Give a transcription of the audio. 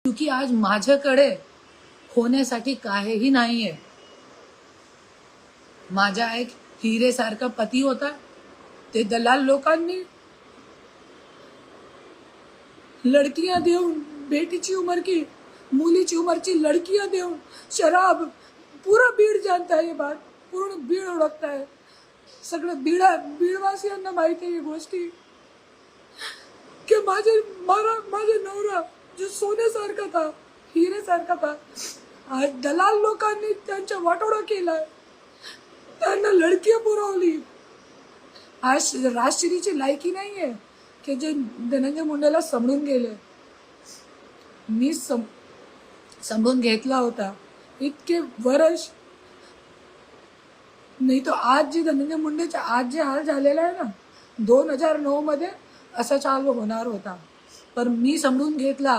क्योंकि आज माझ्याकडे होण्यासाठी काहीही नाहीये. माझा एक हिरेसारखा पती होता, ते दलाल लोकांनी लड़कियां देऊन, बेटीची उम्र की मुलीची उमरची लड़कियां देऊन शराब, पूरा बीड जानता है ये बात, पूर्ण बीड ओळखता है. सगळं बीडवासियांना माहिती आहे ही गोष्टी की माझा नवरा जो सोन्यासारखा था, हिरेसारखा था, आज दलाल लोकांनी त्यांच्या वाटोळा केलाय, त्यांना लडकियां पुरवली. आज राजश्रीची लायकी नाहीये की जे धनंजय मुंडेला समजून गेले. मी समजून घेतला होता इतके वर्ष. नाही तो आज जे धनंजय मुंडेचे आज जे हाल झालेला आहे ना, 2009 मध्ये असा चालू होणार होता. पण मी समजून घेतला